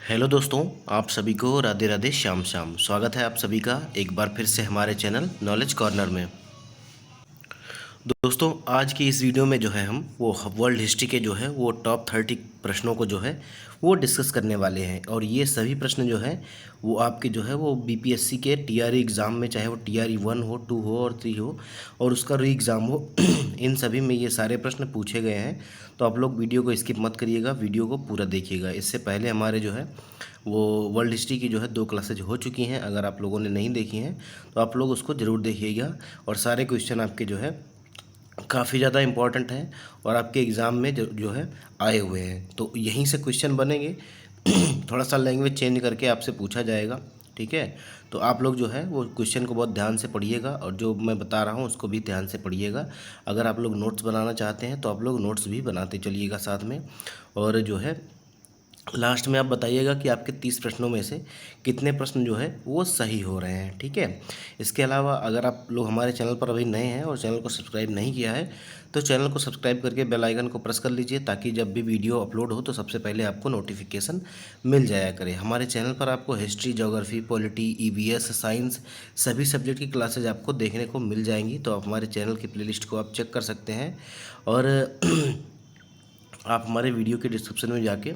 Hello दोस्तों, आप सभी को राधे राधे श्याम श्याम। स्वागत है आप सभी का एक बार फिर से हमारे चैनल नॉलेज कॉर्नर में। दोस्तों, आज की इस वीडियो में जो है हम वो वर्ल्ड हिस्ट्री के जो है वो टॉप 30 प्रश्नों को जो है वो डिस्कस करने वाले हैं। और ये सभी प्रश्न जो है वो आपके जो है वो बीपीएससी के टीआरई एग्ज़ाम में, चाहे वो टीआरई 1 हो, 2 हो और 3 हो और उसका री एग्ज़ाम हो इन सभी में ये सारे प्रश्न पूछे गए हैं। तो आप लोग वीडियो को स्किप मत करिएगा, वीडियो को पूरा देखिएगा। इससे पहले हमारे जो है वो वर्ल्ड हिस्ट्री की जो है 2 क्लासेज हो चुकी हैं। अगर आप लोगों ने नहीं देखी हैं तो आप लोग उसको ज़रूर देखिएगा। और सारे क्वेश्चन आपके जो है काफ़ी ज़्यादा इम्पॉर्टेंट हैं और आपके एग्ज़ाम में जो है आए हुए हैं। तो यहीं से क्वेश्चन बनेंगे थोड़ा सा लैंग्वेज चेंज करके आपसे पूछा जाएगा, ठीक है। तो आप लोग जो है वो क्वेश्चन को बहुत ध्यान से पढ़िएगा और जो मैं बता रहा हूँ उसको भी ध्यान से पढ़िएगा। अगर आप लोग नोट्स बनाना चाहते हैं तो आप लोग नोट्स भी बनाते चलिएगा साथ में। और जो है लास्ट में आप बताइएगा कि आपके 30 प्रश्नों में से कितने प्रश्न जो है वो सही हो रहे हैं, ठीक है। इसके अलावा अगर आप लोग हमारे चैनल पर अभी नए हैं और चैनल को सब्सक्राइब नहीं किया है तो चैनल को सब्सक्राइब करके बेल आइकन को प्रेस कर लीजिए, ताकि जब भी वीडियो अपलोड हो तो सबसे पहले आपको नोटिफिकेशन मिल जाया करे। हमारे चैनल पर आपको history, geography, polity, EVS, science सभी सब्जेक्ट की क्लासेज आपको देखने को मिल जाएंगी। तो आप हमारे चैनल की प्लेलिस्ट को आप चेक कर सकते हैं। और आप हमारे वीडियो के डिस्क्रिप्शन में जाके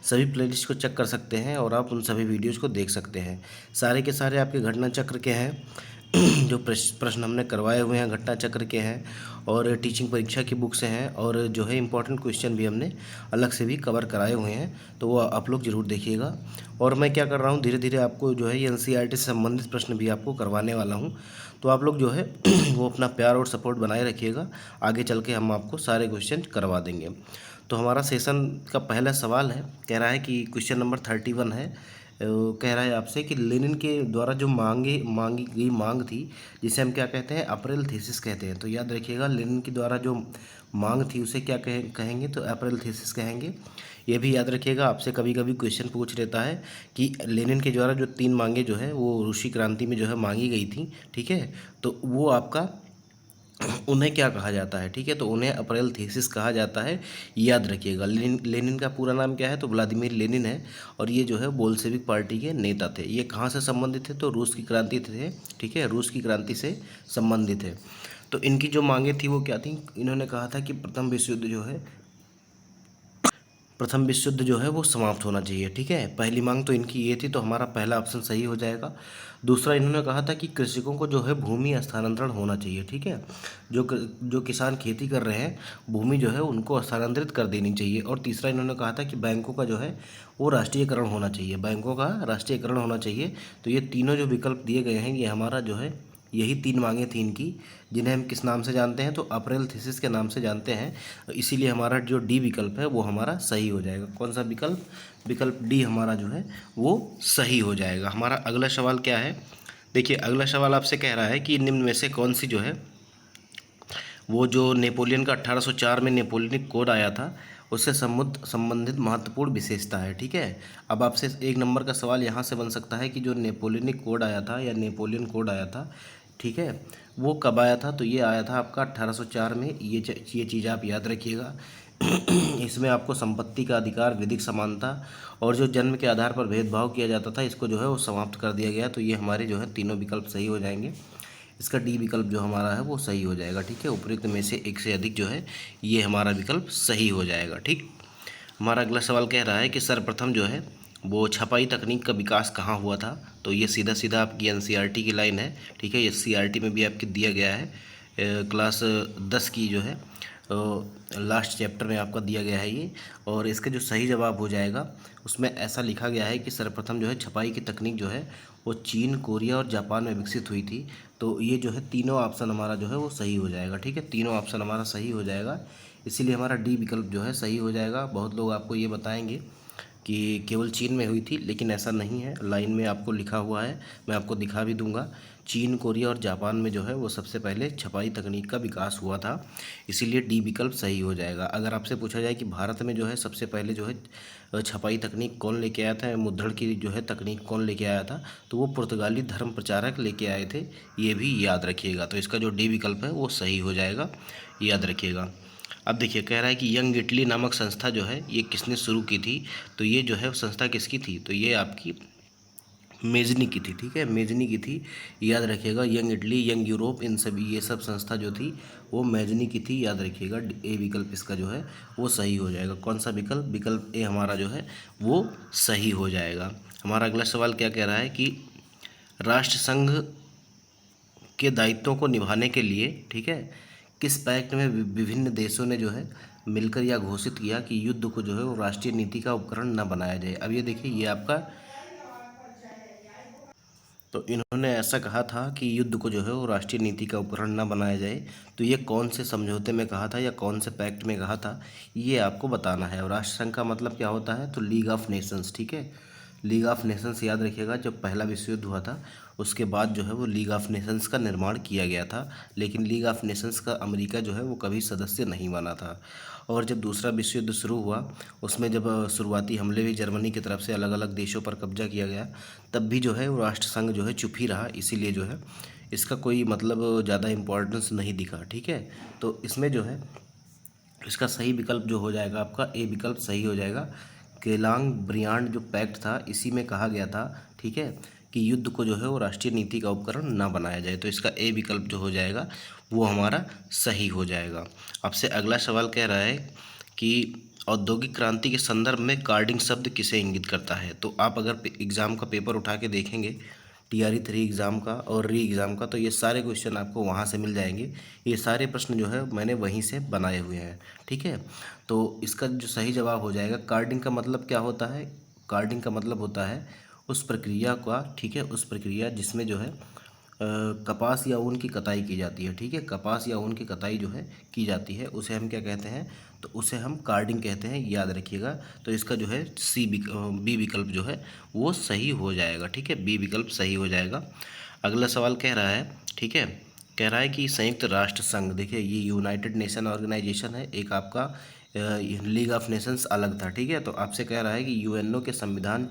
सभी प्लेलिस्ट को चेक कर सकते हैं और आप उन सभी वीडियोज़ को देख सकते हैं। सारे के सारे आपके घटना चक्र के हैं जो प्रश्न हमने करवाए हुए हैं घटना चक्र के हैं, और टीचिंग परीक्षा की बुक से हैं, और जो है इम्पोर्टेंट क्वेश्चन भी हमने अलग से भी कवर कराए हुए हैं। तो वो आप लोग ज़रूर देखिएगा। और मैं क्या कर रहा हूँ, धीरे धीरे आपको जो है ये एनसीईआरटी से संबंधित प्रश्न भी आपको करवाने वाला हूँ। तो आप लोग जो है वो अपना प्यार और सपोर्ट बनाए रखिएगा। आगे चल के हम आपको सारे क्वेश्चन करवा देंगे। तो हमारा सेशन का पहला सवाल है, कह रहा है कि क्वेश्चन नंबर 31 है। कह रहा है आपसे कि लेनिन के द्वारा जो मांगी गई मांग थी, जिसे हम क्या कहते हैं, अप्रैल थीसिस कहते हैं। तो याद रखिएगा, लेनिन के द्वारा जो मांग थी उसे क्या कहेंगे, तो अप्रैल थीसिस कहेंगे। ये भी याद रखिएगा, आपसे कभी कभी क्वेश्चन पूछ लेता है कि लेनिन के द्वारा जो 3 मांगे जो है वो रूसी क्रांति में जो है मांगी गई थी, ठीक है। तो वो आपका उन्हें क्या कहा जाता है, ठीक है। तो उन्हें अप्रैल थीसिस कहा जाता है, याद रखिएगा। लेनिन का पूरा नाम क्या है, तो व्लादिमीर लेनिन है। और ये जो है बोल्शेविक पार्टी के नेता थे। ये कहाँ से संबंधित थे, तो रूस की क्रांति थे, ठीक है, रूस की क्रांति से संबंधित है। तो इनकी जो मांगे थी वो क्या थी, इन्होंने कहा था कि प्रथम विश्व युद्ध जो है वो समाप्त होना चाहिए, ठीक है। पहली मांग तो इनकी ये थी, तो हमारा पहला ऑप्शन सही हो जाएगा। दूसरा, इन्होंने कहा था कि कृषकों को जो है भूमि हस्तांतरण होना चाहिए, ठीक है। जो किसान खेती कर रहे हैं, भूमि जो है उनको हस्तांतरित कर देनी चाहिए। और तीसरा, इन्होंने कहा था कि बैंकों का जो है वो राष्ट्रीयकरण होना चाहिए, बैंकों का राष्ट्रीयकरण होना चाहिए। तो ये तीनों जो विकल्प दिए गए हैं, ये हमारा जो है यही 3 मांगे थी इनकी, जिन्हें हम किस नाम से जानते हैं, तो अप्रैल थीसिस के नाम से जानते हैं। इसीलिए हमारा जो डी विकल्प है वो हमारा सही हो जाएगा। कौन सा विकल्प, विकल्प डी हमारा जो है वो सही हो जाएगा। हमारा अगला सवाल क्या है, देखिए अगला सवाल आपसे कह रहा है कि निम्न में से कौन सी जो है वो जो नेपोलियन का 1804 में नेपोलियनिक कोड आया था उससे संबंधित महत्वपूर्ण विशेषता है, ठीक है। अब आपसे 1 नंबर का सवाल यहाँ से बन सकता है कि जो नेपोलियनिक कोड आया था या नेपोलियन कोड आया था, ठीक है, वो कब आया था, तो ये आया था आपका 1804 में। ये चीज़ आप याद रखिएगा। इसमें आपको संपत्ति का अधिकार, विधिक समानता और जो जन्म के आधार पर भेदभाव किया जाता था, इसको जो है वो समाप्त कर दिया गया। तो ये हमारे जो है तीनों विकल्प सही हो जाएंगे। इसका डी विकल्प जो हमारा है वो सही हो जाएगा, ठीक है। उपयुक्त में से एक से अधिक जो है ये हमारा विकल्प सही हो जाएगा, ठीक। हमारा अगला सवाल कह रहा है कि सर्वप्रथम जो है वो छपाई तकनीक का विकास कहाँ हुआ था। तो ये सीधा सीधा आपकी एनसीईआरटी की लाइन है, ठीक है। ये सीईआरटी में भी आपके दिया गया है, क्लास 10 की जो है लास्ट चैप्टर में आपका दिया गया है ये। और इसका जो सही जवाब हो जाएगा उसमें ऐसा लिखा गया है कि सर्वप्रथम जो है छपाई की तकनीक जो है वो चीन, कोरिया और जापान में विकसित हुई थी। तो ये जो है तीनों ऑप्शन हमारा जो है वो सही हो जाएगा, ठीक है। तीनों ऑप्शन हमारा सही हो जाएगा, इसीलिए हमारा डी विकल्प जो है सही हो जाएगा। बहुत लोग आपको ये बताएंगे कि केवल चीन में हुई थी, लेकिन ऐसा नहीं है। लाइन में आपको लिखा हुआ है, मैं आपको दिखा भी दूंगा। चीन, कोरिया और जापान में जो है वो सबसे पहले छपाई तकनीक का विकास हुआ था, इसीलिए डी विकल्प सही हो जाएगा। अगर आपसे पूछा जाए कि भारत में जो है सबसे पहले जो है छपाई तकनीक कौन लेके आया था, मुद्रण की जो है तकनीक कौन लेके आया था, तो वो पुर्तगाली धर्म प्रचारक लेके आए थे, ये भी याद रखिएगा। तो इसका जो डी विकल्प है वो सही हो जाएगा, याद रखिएगा। अब देखिए कह रहा है कि यंग इटली नामक संस्था जो है ये किसने शुरू की थी, तो ये जो है संस्था किसकी थी, तो ये आपकी मेजनी की थी। ठीक है, मेजनी की थी, याद रखिएगा। यंग इटली, यंग यूरोप, इन सभी ये सब संस्था जो थी वो मेजनी की थी, याद रखिएगा। ए विकल्प इसका जो है वो सही हो जाएगा। कौन सा विकल्प, विकल्प ए हमारा जो है वो सही हो जाएगा। हमारा अगला सवाल क्या कह रहा है कि राष्ट्र संघ के दायित्वों को निभाने के लिए, ठीक है, किस पैक्ट में विभिन्न देशों ने जो है मिलकर यह घोषित किया कि युद्ध को जो है वो राष्ट्रीय नीति का उपकरण न बनाया जाए। अब ये देखिए, ये आपका, तो इन्होंने ऐसा कहा था कि युद्ध को जो है वो राष्ट्रीय नीति का उपकरण न बनाया जाए। तो ये कौन से समझौते में कहा था या कौन से पैक्ट में कहा था, ये आपको बताना है। और राष्ट्र संघ का मतलब क्या होता है, तो लीग ऑफ नेशंस। ठीक है, लीग ऑफ नेशंस याद रखिएगा। जब पहला विश्व युद्ध हुआ था उसके बाद जो है वो लीग ऑफ नेशंस का निर्माण किया गया था, लेकिन लीग ऑफ नेशंस का अमेरिका जो है वो कभी सदस्य नहीं बना था। और जब दूसरा विश्व युद्ध शुरू हुआ उसमें जब शुरुआती हमले भी जर्मनी की तरफ से अलग अलग देशों पर कब्जा किया गया, तब भी जो है वो राष्ट्र संघ जो है चुप ही रहा। इसीलिए जो है इसका कोई मतलब ज़्यादा इम्पोर्टेंस नहीं दिखा। ठीक है, तो इसमें जो है इसका सही विकल्प जो हो जाएगा आपका ए विकल्प सही हो जाएगा। केलांग ब्रियांड जो पैक्ट था इसी में कहा गया था, ठीक है, कि युद्ध को जो है वो राष्ट्रीय नीति का उपकरण ना बनाया जाए। तो इसका ए विकल्प जो हो जाएगा वो हमारा सही हो जाएगा। आपसे अगला सवाल कह रहा है कि औद्योगिक क्रांति के संदर्भ में कार्डिंग शब्द किसे इंगित करता है। तो आप अगर एग्ज़ाम का पेपर उठा के देखेंगे TRE 3 एग्ज़ाम का और री एग्ज़ाम का, तो ये सारे क्वेश्चन आपको वहाँ से मिल जाएंगे। ये सारे प्रश्न जो है मैंने वहीं से बनाए हुए हैं। ठीक है, तो इसका जो सही जवाब हो जाएगा, कार्डिंग का मतलब क्या होता है, कार्डिंग का मतलब होता है उस प्रक्रिया का, ठीक है, उस प्रक्रिया जिसमें जो है कपास या ऊन की कताई की जाती है। ठीक है, कपास या ऊन की कताई जो है की जाती है उसे हम क्या कहते हैं, तो उसे हम कार्डिंग कहते हैं, याद रखिएगा। तो इसका जो है बी विकल्प जो है वो सही हो जाएगा। ठीक है, बी विकल्प सही हो जाएगा। अगला सवाल कह रहा है, ठीक है, कह रहा है कि संयुक्त राष्ट्र संघ, देखिए ये यूनाइटेड नेशन ऑर्गेनाइजेशन है, एक आपका लीग ऑफ नेशंस अलग था। ठीक है, तो आपसे कह रहा है कि यूएनओ के संविधान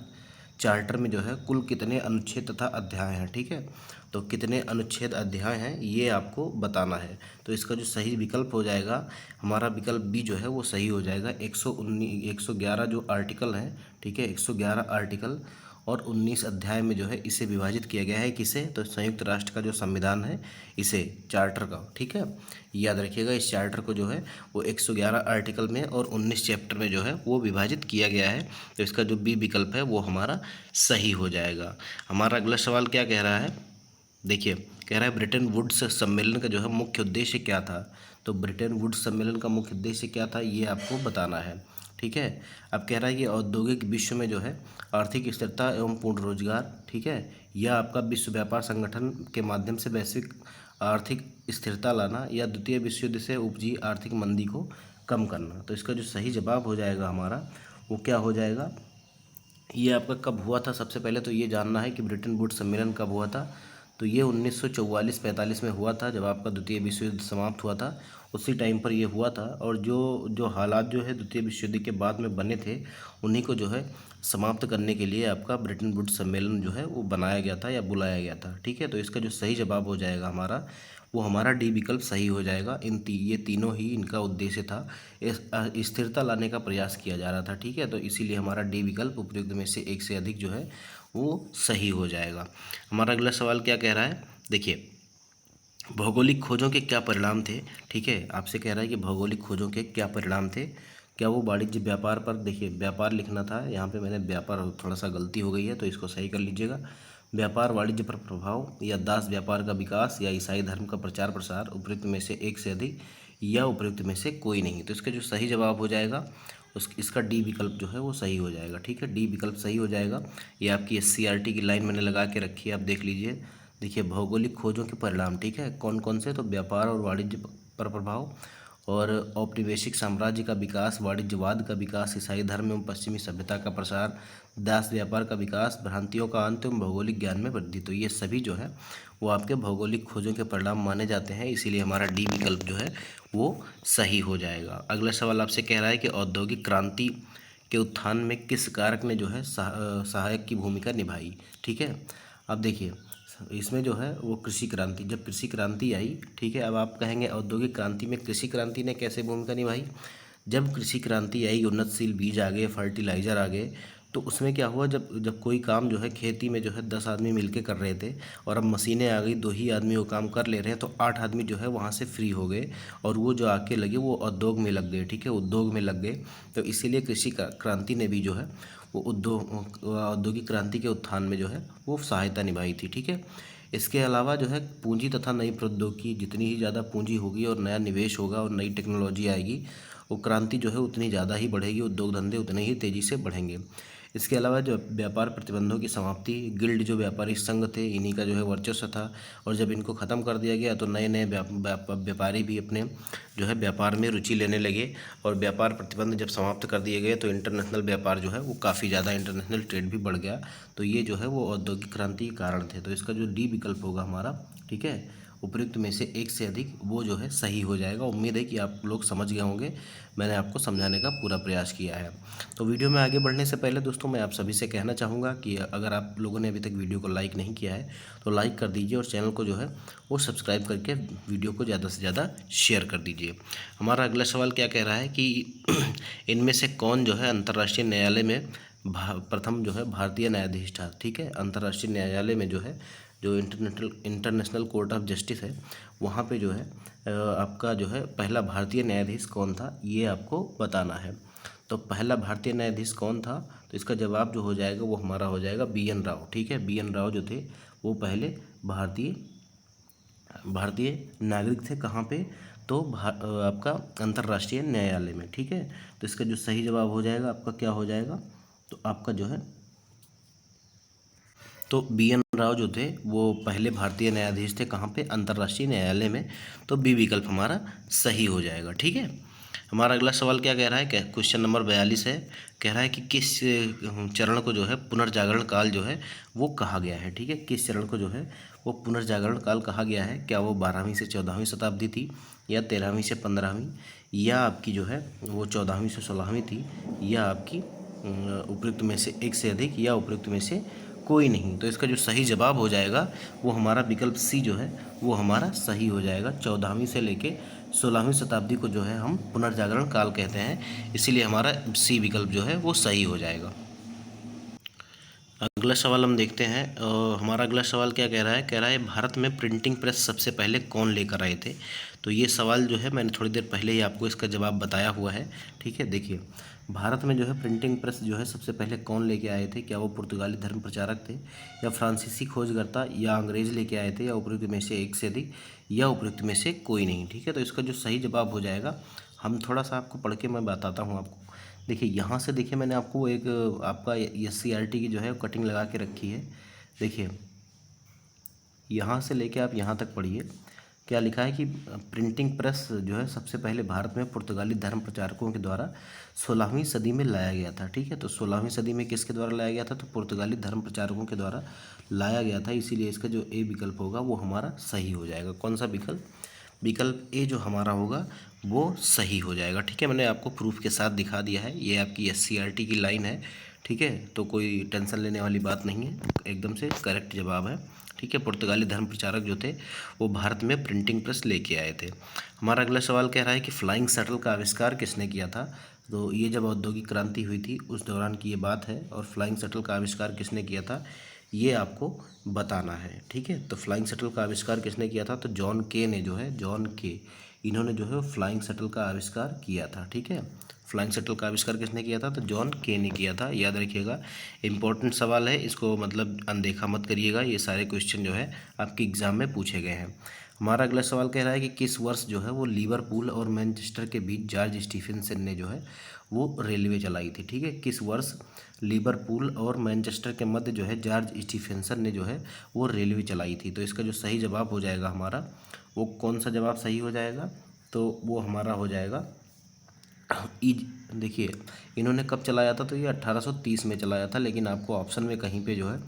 चार्टर में जो है कुल कितने अनुच्छेद तथा अध्याय हैं। ठीक है, तो कितने अनुच्छेद अध्याय हैं ये आपको बताना है। तो इसका जो सही विकल्प हो जाएगा हमारा विकल्प बी जो है वो सही हो जाएगा। 111 जो आर्टिकल हैं, ठीक है, 111 आर्टिकल और 19 अध्याय में जो है इसे विभाजित किया गया है। किसे, तो संयुक्त राष्ट्र का जो संविधान है इसे, चार्टर का। ठीक है, याद रखिएगा इस चार्टर को जो है वो 111 आर्टिकल में और 19 चैप्टर में जो है वो विभाजित किया गया है। तो इसका जो बी विकल्प है वो हमारा सही हो जाएगा। हमारा अगला सवाल क्या कह रहा है, देखिए कह रहा है ब्रिटेन वुड्स सम्मेलन का जो है मुख्य उद्देश्य क्या था। तो ब्रिटेन वुड्स सम्मेलन का मुख्य उद्देश्य क्या था ये आपको बताना है। ठीक है, अब कह रहा है कि औद्योगिक विश्व में जो है आर्थिक स्थिरता एवं पूर्ण रोजगार, ठीक है, यह आपका विश्व व्यापार संगठन के माध्यम से वैश्विक आर्थिक स्थिरता लाना या द्वितीय विश्व युद्ध से उपजी आर्थिक मंदी को कम करना। तो इसका जो सही जवाब हो जाएगा हमारा वो क्या हो जाएगा, ये आपका कब हुआ था। सबसे पहले तो ये जानना है कि ब्रिटेन वुड्स सम्मेलन कब हुआ था। तो ये 1944-45 में हुआ था, जब आपका द्वितीय विश्व युद्ध समाप्त हुआ था उसी टाइम पर ये हुआ था। और जो जो हालात जो है द्वितीय विश्व युद्ध के बाद में बने थे उन्हीं को जो है समाप्त करने के लिए आपका ब्रिटेन वुड्स सम्मेलन जो है वो बनाया गया था या बुलाया गया था। ठीक है, तो इसका जो सही जवाब हो जाएगा हमारा वो हमारा डी विकल्प सही हो जाएगा। ये तीनों ही इनका उद्देश्य था, स्थिरता लाने का प्रयास किया जा रहा था। ठीक है, तो इसीलिए हमारा डी विकल्प उपयुक्त में से एक से अधिक जो है वो सही हो जाएगा। हमारा अगला सवाल क्या कह रहा है, देखिए भौगोलिक खोजों के क्या परिणाम थे। ठीक है, आपसे कह रहा है कि भौगोलिक खोजों के क्या परिणाम थे, क्या वो वाणिज्य व्यापार पर, देखिए व्यापार लिखना था यहाँ पे मैंने व्यापार, थोड़ा सा गलती हो गई है तो इसको सही कर लीजिएगा। व्यापार वाणिज्य पर प्रभाव या दास व्यापार का विकास या ईसाई धर्म का प्रचार प्रसार, उपयुक्त में से एक से अधिक या उपयुक्त में से कोई नहीं। तो इसका जो सही जवाब हो जाएगा इसका डी विकल्प जो है वो सही हो जाएगा। ठीक है, डी विकल्प सही हो जाएगा। ये आपकी SCERT की लाइन मैंने लगा के रखी है, आप देख लीजिए। देखिए भौगोलिक खोजों के परिणाम, ठीक है, कौन कौन से, तो व्यापार और वाणिज्य पर प्रभाव और औपनिवेशिक साम्राज्य का विकास, वाणिज्यवाद का विकास, ईसाई धर्म एवं पश्चिमी सभ्यता का प्रसार, दास व्यापार का विकास, भ्रांतियों का अंत एवं भौगोलिक ज्ञान में वृद्धि। तो ये सभी जो है वो आपके भौगोलिक खोजों के परिणाम माने जाते हैं, इसीलिए हमारा डी विकल्प जो है वो सही हो जाएगा। अगला सवाल आपसे कह रहा है कि औद्योगिक क्रांति के उत्थान में किस कारक ने जो है सहायक की भूमिका निभाई। ठीक है, अब देखिए इसमें जो है वो कृषि क्रांति, जब कृषि क्रांति आई, ठीक है। अब आप कहेंगे औद्योगिक क्रांति में कृषि क्रांति ने कैसे भूमिका निभाई। जब कृषि क्रांति आई, उन्नतशील बीज आ गए, फर्टिलाइज़र आ गए, तो उसमें क्या हुआ, जब जब कोई काम जो है खेती में जो है 10 आदमी मिलके कर रहे थे और अब मशीनें आ गई, 2 ही आदमी वो काम कर ले रहे हैं, तो 8 आदमी जो है वहाँ से फ्री हो गए और वो जो आके लगे वो उद्योग में लग गए, ठीक है, उद्योग में लग गए। तो इसीलिए कृषि क्रांति ने भी जो है वो औद्योगिक क्रांति के उत्थान में जो है वो सहायता निभाई थी, ठीक है। इसके अलावा जो है पूंजी तथा नई प्रौद्योगिकी, जितनी ही ज़्यादा पूंजी होगी और नया निवेश होगा और नई टेक्नोलॉजी आएगी, वो क्रांति जो है उतनी ज़्यादा ही बढ़ेगी, उद्योग धंधे उतने ही तेज़ी से बढ़ेंगे। इसके अलावा जो व्यापार प्रतिबंधों की समाप्ति, गिल्ड जो व्यापारिक संघ थे, इन्हीं का जो है वर्चस्व था, और जब इनको ख़त्म कर दिया गया तो नए नए व्यापारी भी अपने जो है व्यापार में रुचि लेने लगे। और व्यापार प्रतिबंध जब समाप्त कर दिए गए तो इंटरनेशनल व्यापार जो है वो काफ़ी ज़्यादा, इंटरनेशनल ट्रेड भी बढ़ गया। तो ये जो है वो औद्योगिक क्रांति के कारण थे। तो इसका जो डी विकल्प होगा हमारा, ठीक है, उपयुक्त में से एक से अधिक, वो जो है सही हो जाएगा। उम्मीद है कि आप लोग समझ गए होंगे, मैंने आपको समझाने का पूरा प्रयास किया है। तो वीडियो में आगे बढ़ने से पहले दोस्तों मैं आप सभी से कहना चाहूँगा कि अगर आप लोगों ने अभी तक वीडियो को लाइक नहीं किया है तो लाइक कर दीजिए और चैनल को जो है वो सब्सक्राइब करके वीडियो को ज़्यादा से ज़्यादा शेयर कर दीजिए। हमारा अगला सवाल क्या कह रहा है कि इनमें से कौन जो है अंतर्राष्ट्रीय न्यायालय में प्रथम जो है भारतीय न्यायाधीश था, ठीक है। अंतर्राष्ट्रीय न्यायालय में जो है, जो इंटरनेशनल कोर्ट ऑफ जस्टिस है, वहाँ पे जो है आपका जो है पहला भारतीय न्यायाधीश कौन था, ये आपको बताना है। तो पहला भारतीय न्यायाधीश कौन था, तो इसका जवाब जो हो जाएगा वो हमारा हो जाएगा BN राव, ठीक है। BN राव जो थे वो पहले भारतीय नागरिक थे। कहाँ पे, तो आपका अंतर्राष्ट्रीय न्यायालय में, ठीक है। तो इसका जो सही जवाब हो जाएगा आपका क्या हो जाएगा, तो आपका जो है, तो BN राव जो थे वो पहले भारतीय न्यायाधीश थे। कहाँ पे, अंतर्राष्ट्रीय न्यायालय में। तो बी विकल्प हमारा सही हो जाएगा, ठीक है। हमारा अगला सवाल क्या कह रहा है, क्या क्वेश्चन नंबर 42 है, कह रहा है कि किस चरण को जो है पुनर्जागरण काल जो है वो कहा गया है, ठीक है। किस चरण को जो है वो पुनर्जागरण काल कहा गया है। क्या वो 12वीं से 14वीं शताब्दी थी, या 13वीं से 15वीं, या आपकी जो है वो 14वीं से 16वीं थी, या आपकी उपयुक्त में से एक से अधिक, या उपयुक्त में से कोई नहीं। तो इसका जो सही जवाब हो जाएगा वो हमारा विकल्प सी जो है वो हमारा सही हो जाएगा। 14वीं से लेके 16वीं शताब्दी को जो है हम पुनर्जागरण काल कहते हैं, इसीलिए हमारा सी विकल्प जो है वो सही हो जाएगा। अगला सवाल हम देखते हैं। हमारा अगला सवाल क्या कह रहा है, कह रहा है भारत में प्रिंटिंग प्रेस सबसे पहले कौन लेकर आए थे। तो ये सवाल जो है मैंने थोड़ी देर पहले ही आपको इसका जवाब बताया हुआ है, ठीक है। देखिए, भारत में जो है प्रिंटिंग प्रेस जो है सबसे पहले कौन लेके आए थे। क्या वो पुर्तगाली धर्म प्रचारक थे, या फ्रांसीसी खोजकर्ता, या अंग्रेज लेके आए थे, या उपयुक्त में से एक से अधिक, या उपयुक्त में से कोई नहीं, ठीक है। तो इसका जो सही जवाब हो जाएगा, हम थोड़ा सा आपको पढ़ के मैं बताता हूँ आपको। देखिए, यहाँ से देखिए मैंने आपको एक आपका SCERT की जो है कटिंग लगा के रखी है। देखिए, यहाँ से लेके आप यहाँ तक पढ़िए, क्या लिखा है कि प्रिंटिंग प्रेस जो है सबसे पहले भारत में पुर्तगाली धर्म प्रचारकों के द्वारा 16वीं सदी में लाया गया था, ठीक है। तो 16वीं सदी में किसके द्वारा लाया गया था, तो पुर्तगाली धर्म प्रचारकों के द्वारा लाया गया था। इसीलिए इसका जो ए विकल्प होगा वो हमारा सही हो जाएगा। कौन सा विकल्प, विकल्प ए जो हमारा होगा वो सही हो जाएगा, ठीक है। मैंने आपको प्रूफ के साथ दिखा दिया है, ये आपकी SCERT की लाइन है, ठीक है। तो कोई टेंशन लेने वाली बात नहीं है, एकदम से करेक्ट जवाब है, ठीक है। पुर्तगाली धर्म प्रचारक जो थे वो भारत में प्रिंटिंग प्रेस लेके आए थे। हमारा अगला सवाल कह रहा है कि फ्लाइंग शटल का आविष्कार किसने किया था। तो ये जब औद्योगिक क्रांति हुई थी उस दौरान की ये बात है, और फ्लाइंग शटल का आविष्कार किसने किया था ये आपको बताना है, ठीक है। तो फ्लाइंग शटल का आविष्कार किसने किया था, तो जॉन के ने जो है, जॉन के, इन्होंने जो है फ्लाइंग शटल का आविष्कार किया था, ठीक है। फ्लाइंग शटल का आविष्कार किसने किया था, तो जॉन के ने किया था। याद रखिएगा, इंपॉर्टेंट सवाल है, इसको मतलब अनदेखा मत करिएगा, ये सारे क्वेश्चन जो है आपके एग्जाम में पूछे गए हैं। हमारा अगला सवाल कह रहा है कि किस वर्ष जो है वो लिवरपूल और मैनचेस्टर के बीच जॉर्ज स्टीफेंसन ने जो है वो रेलवे चलाई थी, ठीक है। किस वर्ष लिवरपूल और मैनचेस्टर के मध्य जो है जॉर्ज स्टीफेंसन ने जो है वो रेलवे चलाई थी। तो इसका जो सही जवाब हो जाएगा हमारा, वो कौन सा जवाब सही हो जाएगा, तो वो हमारा हो जाएगा देखिए, इन्होंने कब चलाया था, तो ये 1830 में चलाया था, लेकिन आपको ऑप्शन में कहीं पे जो है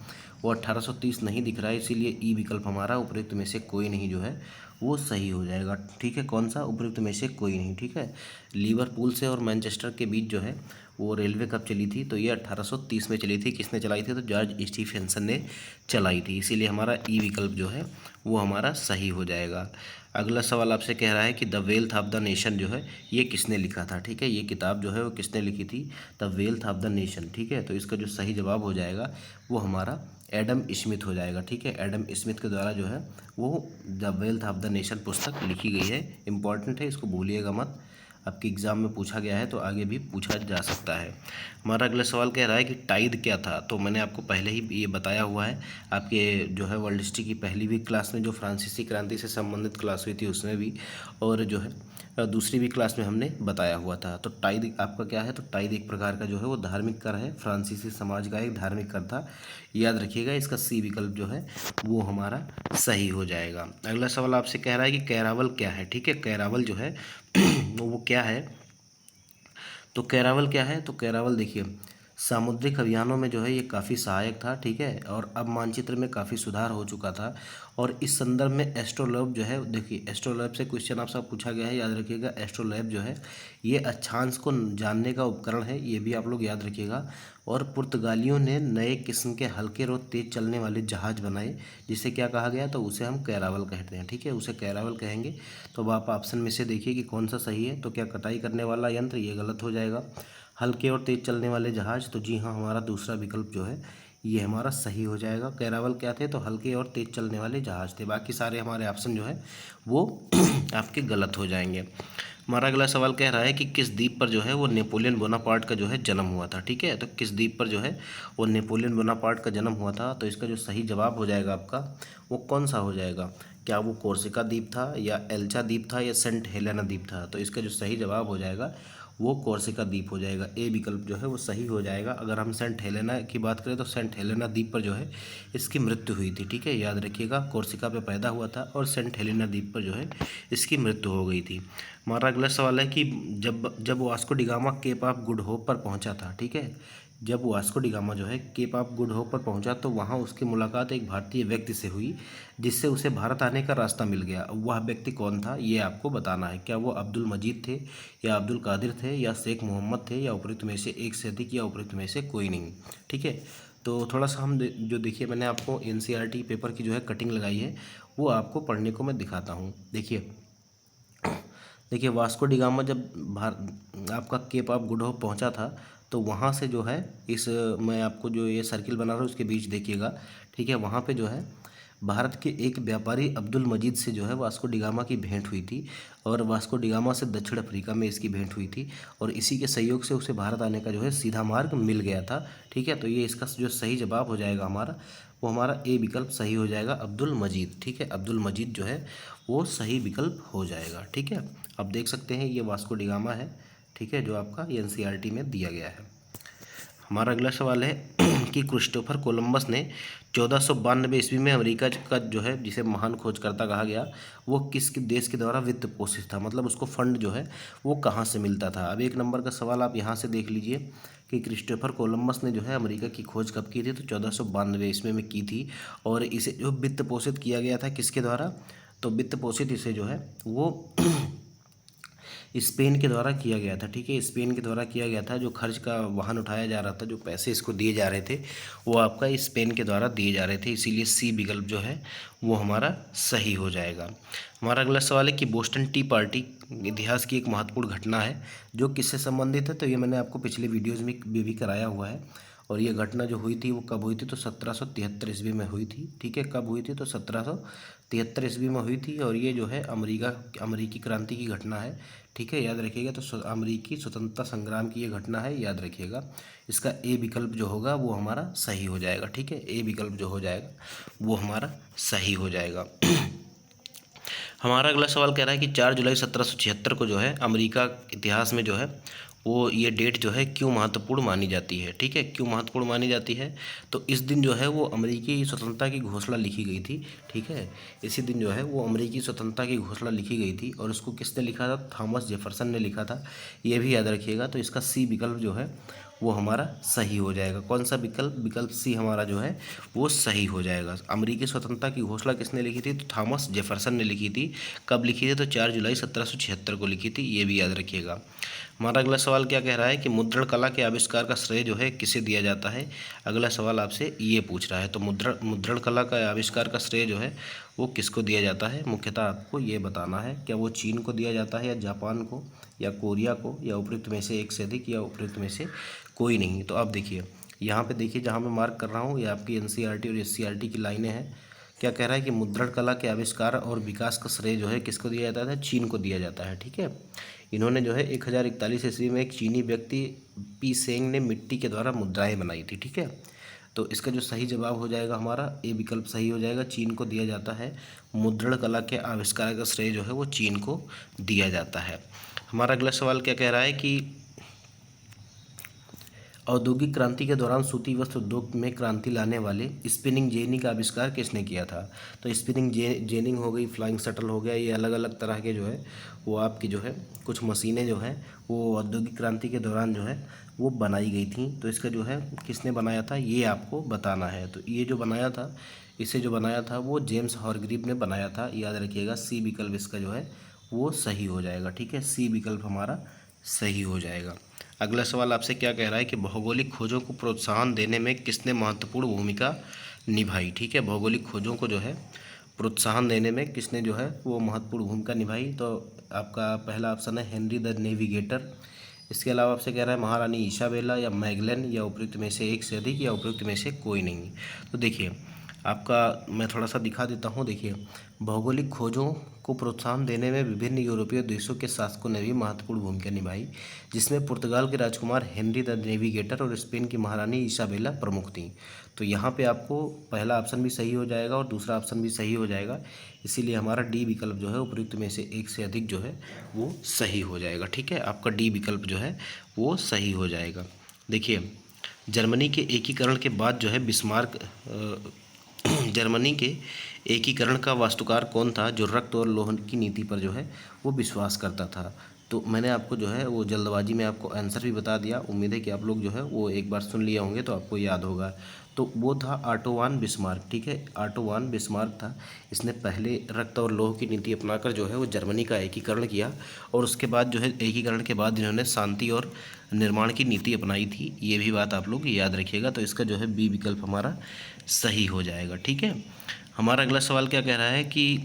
वो 1830 नहीं दिख रहा है, इसीलिए ई विकल्प हमारा उपयुक्त में से कोई नहीं जो है वो सही हो जाएगा, ठीक है। कौन सा, उपयुक्त में से कोई नहीं, ठीक है। लिवरपूल से और मैनचेस्टर के बीच जो है वो रेलवे कब चली थी, तो ये 1830 में चली थी। किसने चलाई थी, तो जॉर्ज स्टीफेंसन ने चलाई थी। इसीलिए हमारा ई विकल्प जो है वो हमारा सही हो जाएगा। अगला सवाल आपसे कह रहा है कि the wealth of the nation जो है ये किसने लिखा था। ठीक है, ये किताब जो है वो किसने लिखी थी, the wealth of the nation. ठीक है, तो इसका जो सही जवाब हो जाएगा वो हमारा एडम स्मिथ हो जाएगा। ठीक है, एडम स्मिथ के द्वारा जो है वो the wealth of the nation पुस्तक लिखी गई है। इंपॉर्टेंट है, इसको भूलिएगा मत, आपके एग्ज़ाम में पूछा गया है तो आगे भी पूछा जा सकता है। हमारा अगला सवाल कह रहा है कि टाइद क्या था, तो मैंने आपको पहले ही ये बताया हुआ है, आपके जो है वर्ल्ड हिस्ट्री की पहली भी क्लास में जो फ्रांसीसी क्रांति से संबंधित क्लास हुई थी उसमें भी, और जो है दूसरी भी क्लास में हमने बताया हुआ था। तो टाइद आपका क्या है, तो टाइद एक प्रकार का जो है वो धार्मिक कर है, फ्रांसीसी समाज का एक धार्मिक कर था। याद रखिएगा, इसका सी विकल्प जो है वो हमारा सही हो जाएगा। अगला सवाल आपसे कह रहा है कि कैरावल क्या है। ठीक है, कैरावल जो है वो क्या है, तो कैरावल क्या है, तो कैरावल देखिए सामुद्रिक अभियानों में जो है ये काफ़ी सहायक था। ठीक है, और अब मानचित्र में काफ़ी सुधार हो चुका था। और इस संदर्भ में एस्ट्रोलैब जो है, देखिए एस्ट्रोलैब से क्वेश्चन आपसे पूछा गया है, याद रखिएगा। एस्ट्रोलैब जो है ये अक्षांश को जानने का उपकरण है, ये भी आप लोग याद रखिएगा। और पुर्तगालियों ने नए किस्म के हल्के और तेज चलने वाले जहाज़ बनाए, जिसे क्या कहा गया, तो उसे हम कैरावल कहते हैं। ठीक है, उसे कैरावल कहेंगे। तो अब आप ऑप्शन में से देखिए कि कौन सा सही है। तो क्या कटाई करने वाला यंत्र, ये गलत हो जाएगा। हल्के और तेज चलने वाले जहाज़, तो जी हाँ, हमारा दूसरा विकल्प जो है ये हमारा सही हो जाएगा। कैरावल क्या थे, तो हल्के और तेज चलने वाले जहाज़ थे। बाकी सारे हमारे ऑप्शन जो है वो आपके गलत हो जाएंगे। हमारा अगला सवाल कह रहा है कि किस द्वीप पर जो है वो नेपोलियन बोनापार्ट का जो है जन्म हुआ था। ठीक है, तो किस द्वीप पर जो है वो नेपोलियन बोनापार्ट का जन्म हुआ था, तो इसका जो सही जवाब हो जाएगा आपका वो कौन सा हो जाएगा, क्या वो कोर्सिका द्वीप था, या एल्चा द्वीप था, या सेंट हेलेना द्वीप था। तो इसका जो सही जवाब हो जाएगा वो कोर्सिका द्वीप हो जाएगा। ए विकल्प जो है वो सही हो जाएगा। अगर हम सेंट हेलेना की बात करें तो सेंट हेलेना द्वीप पर जो है इसकी मृत्यु हुई थी। ठीक है, याद रखिएगा, कोर्सिका पे पैदा हुआ था और सेंट हेलेना द्वीप पर जो है इसकी मृत्यु हो गई थी। हमारा अगला सवाल है कि जब जब Vasco da Gama cape of good hope पर पहुंचा था। ठीक है, जब वास्को डिगामा जो है केप ऑफ गुड होप पर पहुंचा तो वहां उसकी मुलाकात एक भारतीय व्यक्ति से हुई, जिससे उसे भारत आने का रास्ता मिल गया। वह व्यक्ति कौन था, ये आपको बताना है। क्या वो अब्दुल मजीद थे, या अब्दुल कादिर थे, या शेख मोहम्मद थे, या उपरोक्त में से एक से अधिक, या उपरोक्त में से कोई नहीं। ठीक है, तो थोड़ा सा हम जो देखिए मैंने आपको एनसीईआरटी पेपर की जो है कटिंग लगाई है वो आपको पढ़ने को मैं दिखाता हूँ। देखिए वास्को डिगामा जब आपका केप ऑफ गुड होप पहुंचा था तो वहाँ से जो है इस मैं आपको जो ये सर्किल बना रहा हूँ उसके बीच देखिएगा। ठीक है, वहाँ पे जो है भारत के एक व्यापारी अब्दुल मजीद से जो है वास्को डिगामा की भेंट हुई थी, और वास्को डिगामा से दक्षिण अफ्रीका में इसकी भेंट हुई थी, और इसी के सहयोग से उसे भारत आने का जो है सीधा मार्ग मिल गया था। ठीक है, तो ये इसका जो सही जवाब हो जाएगा हमारा वो हमारा ए विकल्प सही हो जाएगा, अब्दुल मजीद। ठीक है, अब्दुल मजीद जो है वो सही विकल्प हो जाएगा। ठीक है, अब देख सकते हैं ये वास्को डिगामा है। ठीक है, जो आपका एनसीईआरटी में दिया गया है। हमारा अगला सवाल है कि क्रिस्टोफर कोलंबस ने 1492 ईस्वी में अमेरिका का जो है जिसे महान खोजकर्ता कहा गया वो किस देश के द्वारा वित्त पोषित था, मतलब उसको फंड जो है वो कहाँ से मिलता था। अब एक नंबर का सवाल आप यहाँ से देख लीजिए कि क्रिस्टोफर कोलंबस ने जो है अमेरिका की खोज कब की थी, तो 1492 ईस्वी में की थी, और इसे जो वित्त पोषित किया गया था किसके द्वारा, तो वित्त पोषित इसे जो है वो स्पेन के द्वारा किया गया था। ठीक है, स्पेन के द्वारा किया गया था। जो खर्च का वाहन उठाया जा रहा था, जो पैसे इसको दिए जा रहे थे वो आपका स्पेन के द्वारा दिए जा रहे थे, इसीलिए सी विकल्प जो है वो हमारा सही हो जाएगा। हमारा अगला सवाल है कि बोस्टन टी पार्टी इतिहास की एक महत्वपूर्ण घटना है जो किससे संबंधित है, तो ये मैंने आपको पिछले वीडियोज़ में भी कराया हुआ है। और ये घटना जो हुई थी वो कब हुई थी, तो 1773 ईस्वी में हुई थी। ठीक है, कब हुई थी, तो 1773 ईस्वी में हुई थी, और ये जो है अमरीकी क्रांति की घटना है। ठीक है, याद रखिएगा, तो अमरीकी स्वतंत्रता संग्राम की ये घटना है, याद रखिएगा। इसका ए विकल्प जो होगा वो हमारा सही हो जाएगा। ठीक है, ए विकल्प जो हो जाएगा वो हमारा सही हो जाएगा। हमारा अगला सवाल कह रहा है कि 4 जुलाई 1776 को जो है अमेरिका इतिहास में जो है वो ये डेट जो है क्यों महत्वपूर्ण मानी जाती है। ठीक है, क्यों महत्वपूर्ण मानी जाती है, तो इस दिन जो है वो अमेरिकी स्वतंत्रता की घोषणा लिखी गई थी। ठीक है, इसी दिन जो है वो अमेरिकी स्वतंत्रता की घोषणा लिखी गई थी, और इसको किसने लिखा था, थॉमस जेफरसन ने लिखा था, ये भी याद रखिएगा। तो इसका सी विकल्प जो है वो हमारा सही हो जाएगा। कौन सा विकल्प, विकल्प सी हमारा जो है वो सही हो जाएगा। अमेरिकी स्वतंत्रता की घोषणा किसने लिखी थी, तो थॉमस जेफरसन ने लिखी थी। कब लिखी थी, तो 4 जुलाई 1776 को लिखी थी, ये भी याद रखिएगा। हमारा अगला सवाल क्या कह रहा है कि मुद्रण कला के आविष्कार का श्रेय जो है किसे दिया जाता है। अगला सवाल आपसे ये पूछ रहा है, तो मुद्रण कला का आविष्कार का श्रेय जो है वो किसको दिया जाता है। मुख्यतः आपको ये बताना है, क्या वो चीन को दिया जाता है या जापान को या कोरिया को या उपयुक्त में से एक से अधिक या उपयुक्त में से कोई नहीं। तो आप देखिए यहाँ पे देखिए, जहाँ मैं मार्क कर रहा हूँ ये आपकी NCERT और SCERT की लाइनें हैं। क्या कह रहा है कि मुद्रण कला के आविष्कार और विकास का श्रेय जो है किसको दिया जाता है, चीन को दिया जाता है। ठीक है, इन्होंने जो है 1041 ईस्वी में एक चीनी व्यक्ति पी सेंग ने मिट्टी के द्वारा मुद्राएं बनाई थी। ठीक है, तो इसका जो सही जवाब हो जाएगा हमारा ए विकल्प सही हो जाएगा, चीन को दिया जाता है। मुद्रण कला के आविष्कार का श्रेय जो है वो चीन को दिया जाता है। हमारा अगला सवाल क्या कह रहा है कि औद्योगिक क्रांति के दौरान सूती वस्त्र उद्योग में क्रांति लाने वाले स्पिनिंग जेनी का आविष्कार किसने किया था। तो स्पिनिंग जेनिंग हो गई, फ्लाइंग शटल हो गया, ये अलग अलग तरह के जो है वो आपकी जो है कुछ मशीनें जो है वो औद्योगिक क्रांति के दौरान जो है वो बनाई गई थी। तो इसका जो है किसने बनाया था ये आपको बताना है। तो ये जो बनाया था, इसे जो बनाया था वो जेम्स हॉरग्रीव ने बनाया था, याद रखिएगा। सी विकल्प इसका जो है वो सही हो जाएगा। ठीक है, सी विकल्प हमारा सही हो जाएगा। अगला सवाल आपसे क्या कह रहा है कि भौगोलिक खोजों को प्रोत्साहन देने में किसने महत्वपूर्ण भूमिका निभाई। ठीक है, भौगोलिक खोजों को जो है प्रोत्साहन देने में किसने जो है वो महत्वपूर्ण भूमिका निभाई। तो आपका पहला ऑप्शन है हेनरी द नेविगेटर। इसके अलावा आपसे कह रहा है महारानी इसाबेला या मैगलन या उपयुक्त में से एक से अधिक या उपयुक्त में से कोई नहीं। तो देखिए आपका मैं थोड़ा सा दिखा देता हूँ। देखिए भौगोलिक खोजों को प्रोत्साहन देने में विभिन्न यूरोपीय देशों के शासकों ने भी महत्वपूर्ण भूमिका निभाई, जिसमें पुर्तगाल के राजकुमार हेनरी द नेविगेटर और स्पेन की महारानी इसाबेला प्रमुख थीं। तो यहाँ पे आपको पहला ऑप्शन भी सही हो जाएगा और दूसरा ऑप्शन भी सही हो जाएगा, इसीलिए हमारा डी विकल्प जो है उपयुक्त में से एक से अधिक जो है वो सही हो जाएगा। ठीक है, आपका डी विकल्प जो है वो सही हो जाएगा। देखिए जर्मनी के एकीकरण के बाद जो है बिस्मार्क जर्मनी के एकीकरण का वास्तुकार कौन था जो रक्त और लोह की नीति पर जो है वो विश्वास करता था। तो मैंने आपको जो है वो जल्दबाजी में आपको आंसर भी बता दिया, उम्मीद है कि आप लोग जो है वो एक बार सुन लिए होंगे तो आपको याद होगा। तो वो था ऑटो वन बिस्मार्क। ठीक है, ऑटो वन बिस्मार्क था। इसने पहले रक्त और लोह की नीति अपनाकर जो है वो जर्मनी का एकीकरण किया और उसके बाद जो है एकीकरण के बाद इन्होंने शांति और निर्माण की नीति अपनाई थी। ये भी बात आप लोग याद रखिएगा। तो इसका जो है बी विकल्प हमारा सही हो जाएगा। ठीक है, हमारा अगला सवाल क्या कह रहा है कि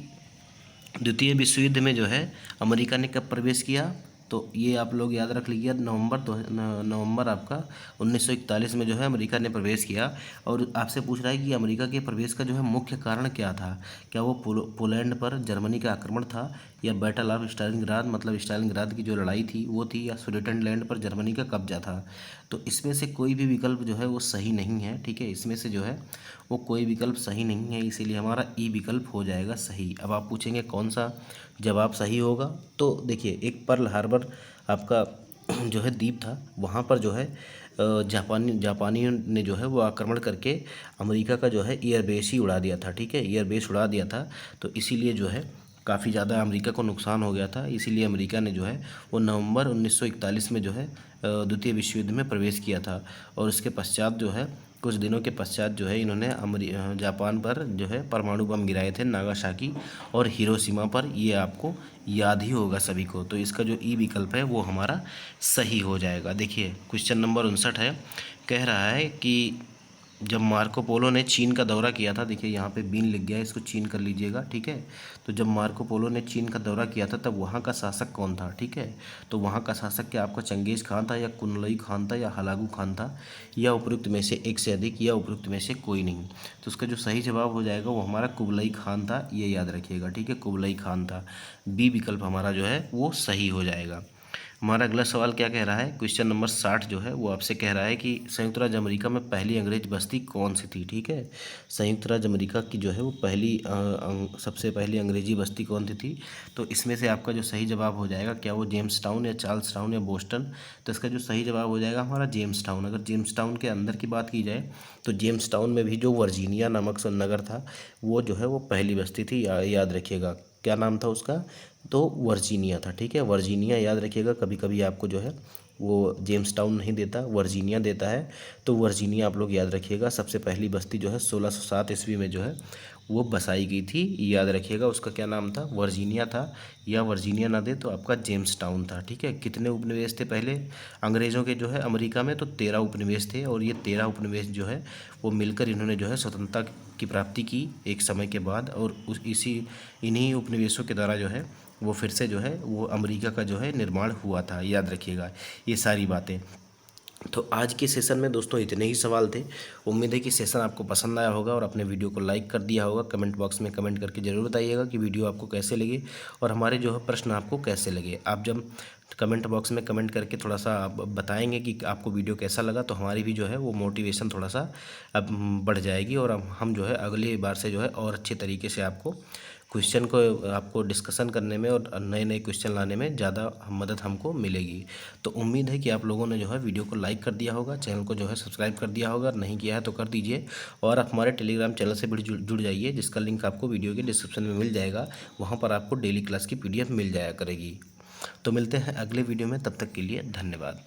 द्वितीय विश्व युद्ध में जो है अमेरिका ने कब प्रवेश किया। तो ये आप लोग याद रख लीजिए, नवंबर आपका 1941 में जो है अमेरिका ने प्रवेश किया। और आपसे पूछ रहा है कि अमेरिका के प्रवेश का जो है मुख्य कारण क्या था। क्या वो पोलैंड पर जर्मनी का आक्रमण था या बैटल ऑफ स्टालिनग्राद मतलब स्टालिनग्राद की जो लड़ाई थी वो थी, या सुडेटनलैंड पर जर्मनी का कब्जा था। तो इसमें से कोई भी विकल्प जो है वो सही नहीं है। ठीक है, इसमें से जो है वो कोई विकल्प सही नहीं है, इसीलिए हमारा ई विकल्प हो जाएगा सही। अब आप पूछेंगे कौन सा जवाब सही होगा। तो देखिए एक पर्ल हार्बर आपका जो है द्वीप था, वहाँ पर जो है जापानियों ने जो है वो आक्रमण करके अमेरिका का जो है एयरबेस ही उड़ा दिया था। ठीक है, एयरबेस उड़ा दिया था। तो इसीलिए जो है काफ़ी ज़्यादा अमेरिका को नुकसान हो गया था, इसीलिए अमेरिका ने जो है वो नवंबर 1941 में जो है द्वितीय विश्व युद्ध में प्रवेश किया था। और उसके पश्चात जो है कुछ दिनों के पश्चात जो है इन्होंने जापान पर जो है परमाणु बम गिराए थे, नागासाकी और हिरोशिमा पर। ये आपको याद ही होगा सभी को। तो इसका जो ई विकल्प है वो हमारा सही हो जाएगा। देखिए क्वेश्चन नंबर 59 है, कह रहा है कि जब मार्को पोलो ने चीन का दौरा किया था, देखिए यहाँ पे बीन लिख गया है, इसको चीन कर लीजिएगा। ठीक है, तो जब मार्को पोलो ने चीन का दौरा किया था तब वहाँ का शासक कौन था। ठीक है, तो वहाँ का शासक क्या आपका चंगेज़ खान था या कुनलई खान था या हलागू खान था या उपयुक्त में से एक से अधिक या उपयुक्त में से कोई नहीं। तो उसका जो सही जवाब हो जाएगा वो हमारा कुबलई खान था, ये याद रखिएगा। ठीक है, कुबलई खान था। बी विकल्प हमारा जो है वो सही हो जाएगा। हमारा अगला सवाल क्या कह रहा है, क्वेश्चन नंबर 60 जो है वो आपसे कह रहा है कि संयुक्त राज्य अमेरिका में पहली अंग्रेज बस्ती कौन सी थी। ठीक है, संयुक्त राज्य अमेरिका की जो है वो सबसे पहली अंग्रेजी बस्ती कौन सी थी। तो इसमें से आपका जो सही जवाब हो जाएगा, क्या वो जेम्स टाउन या चार्ल्स टाउन या बोस्टन। तो इसका जो सही जवाब हो जाएगा हमारा जेम्स टाउन। अगर जेम्स टाउन के अंदर की बात की जाए तो जेम्स टाउन में भी जो वर्जीनिया नामक नगर था वो जो है वो पहली बस्ती थी, याद रखिएगा। क्या नाम था उसका, तो वर्जीनिया था। ठीक है, वर्जीनिया याद रखिएगा, कभी कभी आपको जो है वो जेम्स टाउन नहीं देता, वर्जीनिया देता है। तो वर्जीनिया आप लोग याद रखिएगा, सबसे पहली बस्ती जो है 1607 ईस्वी में जो है वो बसाई गई थी, याद रखिएगा। उसका क्या नाम था, वर्जीनिया था, या वर्जीनिया ना दे तो आपका जेम्स टाउन था। ठीक है, कितने उपनिवेश थे पहले अंग्रेज़ों के जो है अमेरिका में, तो 13 उपनिवेश थे, और ये 13 उपनिवेश जो है वो मिलकर इन्होंने जो है स्वतंत्रता की प्राप्ति की एक समय के बाद, और इन्हीं उपनिवेशों के द्वारा जो है वो फिर से जो है वो अमेरिका का जो है निर्माण हुआ था, याद रखिएगा ये सारी बातें। तो आज के सेशन में दोस्तों इतने ही सवाल थे। उम्मीद है कि सेशन आपको पसंद आया होगा और अपने वीडियो को लाइक कर दिया होगा। कमेंट बॉक्स में कमेंट करके ज़रूर बताइएगा कि वीडियो आपको कैसे लगे और हमारे जो है प्रश्न आपको कैसे लगे। आप जब कमेंट बॉक्स में कमेंट करके थोड़ा सा आप बताएंगे कि आपको वीडियो कैसा लगा, तो हमारी भी जो है वो मोटिवेशन थोड़ा सा अब बढ़ जाएगी, और हम जो है अगली बार से जो है और अच्छे तरीके से आपको क्वेश्चन को आपको डिस्कशन करने में और नए नए क्वेश्चन लाने में ज़्यादा मदद हमको मिलेगी। तो उम्मीद है कि आप लोगों ने जो है वीडियो को लाइक कर दिया होगा, चैनल को जो है सब्सक्राइब कर दिया होगा, नहीं किया है तो कर दीजिए, और आप हमारे टेलीग्राम चैनल से भी जुड़ जाइए, जिसका लिंक आपको वीडियो के डिस्क्रिप्शन में मिल जाएगा। वहाँ पर आपको डेली क्लास की PDF मिल जाया करेगी। तो मिलते हैं अगले वीडियो में, तब तक के लिए धन्यवाद।